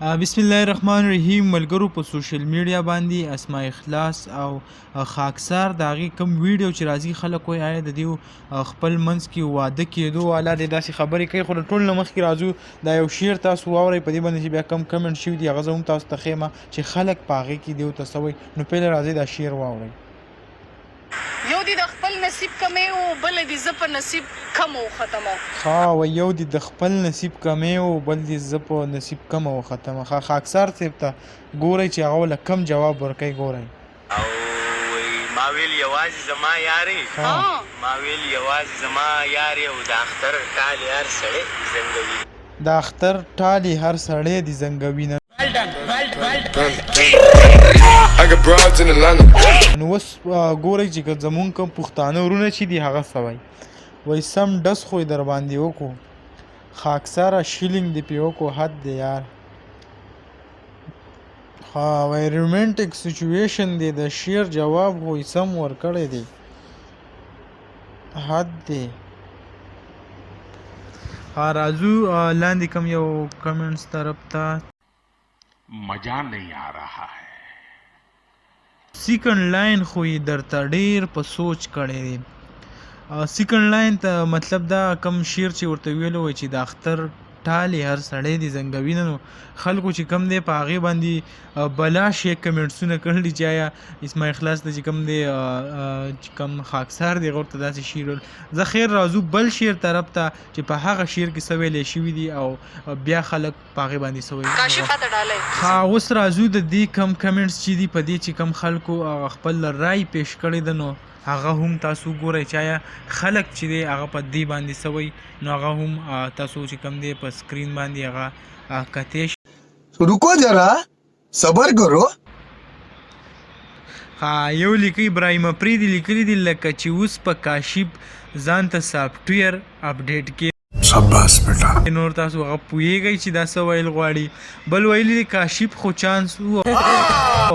بسم الله الرحمن الرحیم. ملګرو په سوشل میډیا باندې اسماء اخلاص او خاکسار د هغې کوم ویډیو چې راځي خلک وایي آیا د دې خپل منځ کې واده کېدو والا دی داسې خبرې کوي، خو د ټول نه مخکې راځو دا یو شعر تاسو واورئ په دې باندې چې بیا کم کمنټ شوي دي هغه زه هم تاسو ته ښیم چې خلک په هغې کې دې ورته څه وایي. نو پیله راځئ دا شعر واورئ. یو دی د خپل نصیب کمی و بل دی زه په نصیب کم و ختمه. ښه یو دی د خپل نصیب کمی و بل دی زه په نصیب کم و ختمه. ښه خاکسار صاحب ته ګورئ چې هغه له کم جواب ورکوي. ګورئ او ما ویل یوازې زما یارې ما ویل یوازې زما یارې او د اختر ټالې هر سړی زنګوي د اختر ټالې هر سړی دې زنګوي. نو اوس ګورئ چې که زمونږ کوم پښتانه ورونه چې دي هغه څه وایي. وایي سم ډس خو یې در باندې وکړو خاکساره شیلینګ دې پې وکړو حد دی یار. ها وایي رومانټیک سچویشن دی د شعر جواب خو یې سم ورکړی دی حد دی. ها راځو لاندې کوم یو کمنټس طرف ته. मजा नहीं आ रहा है. سیکنډ لاین خو یې درته ډېر په سوچ کړی دی. سیکنډ لاین ته مطلب دا کم شعر چې ورته ویلو وایي چې د اختر ټالې هر سړی دې زنګوي. نو خلکو چې کم دی په هغې باندې بلا شی کمنټسونه کړي چې آیا اسماء اخلاص ته چې کم دی چې کم خاکسار دی هغه ورته داسې شعر ویل. زه خیر راځو بل شعر طرف ته چې په هغه شعر کې څه ویلی شوي دي او بیا خلک په هغې باندې څه وایي. کاشفه ته ډالۍ. ښه اوس راځو د دې کم کمنټس چې دي په دې چې کم خلکو خپل رای پیش کړی ده نو هغه هم تاسو ګورئ چې آیا خلک چې دی هغه په دې باندې څه وایي. نو هغه هم تاسو چې کم دی په سکرین باندې هغه کتی شي. رکو جرا صبر کرو. ها یو لیکي ابراهیم افریدي لیکلي دي لکه چې اوس په کاشف ځان ته سافټویر اپډیټ کې شاباش بیٹا. نور تاسو هغه پوهیږئ چې دا څه ویل غواړي. بل ویلي دي کاشف خو چانس و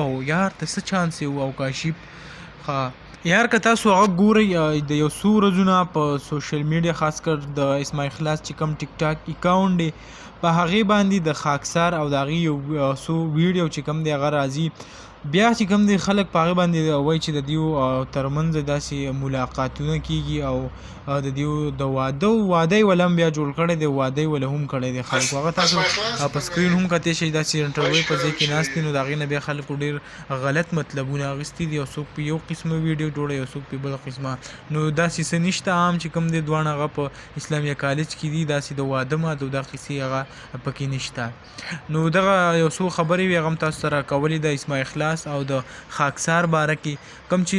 او یار ته څه چانس و او کاشف. ها یار که تاسو هغه ګورئ د یو څو ورځونه په سوشل میډیا خاص کر د اسماء اخلاص چې کوم ټیک ټاک اکاونټ دی په هغې باندې د خاکسار او د هغې یو څو ویډیو چې کوم دی هغه راځي بیا چې کوم دی خلک په هغې باندې وایي چې د دیو ترمنځ داسې ملاقاتونه کیږي او د دیو د واده یې ول هم بیا جوړ کړی دی واده یې ول هم کړی دی خلکو. هغه تاسو په سکرین هم کتی شئ داسې انټرویو په ځای کې ناست دي نو د هغې نه بیا خلکو ډېر غلط مطلبونه اخیستي دي او څوک په یو قسمه ویډیو جوړوي او څوک په بله قسمه. نو داسې څه نشته عام چې کوم دی دواړه هغه په اسلامیه کالج کې دي داسې د واده ماده او دا قیسې هغه پکې نشته. نو دغه یو څو خبرې وي هغه هم تاسو سره کولې د اسماء اخلاص او د خاکسار باره کې کوم چې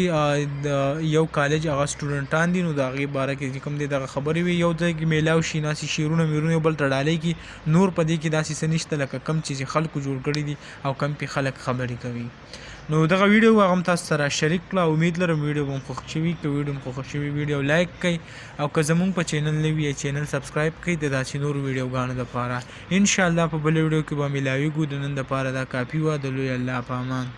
د یو کالج هغه سټوډنټان دي نو د هغې باره کې چې کوم دی دغه خبرې وي یو ځای کې میلاو شي ناسې شعرونه میرونه یو بل ته ډالۍ کړي. نور په دې کې داسې څه نشته لکه کوم چې خلکو جوړ کړي دي او کوم پې خلک خبرې کوي. نو دغه ویډیو هغه هم تاسو سره شریک کړه. امید لرم ویډیو به مو خوښ شوي. که ویډیو مو خوښ شوي ویډیو لایک کړئ او که زمونږ په چینل نوي یې چینل سبسکرایب کړئ د داسې نورو ویډیوګانو دپاره. انشاءالله په بله ویډیو کې به میلاویږو. د نن دپاره دا کافي وه. د لوی الله په امان.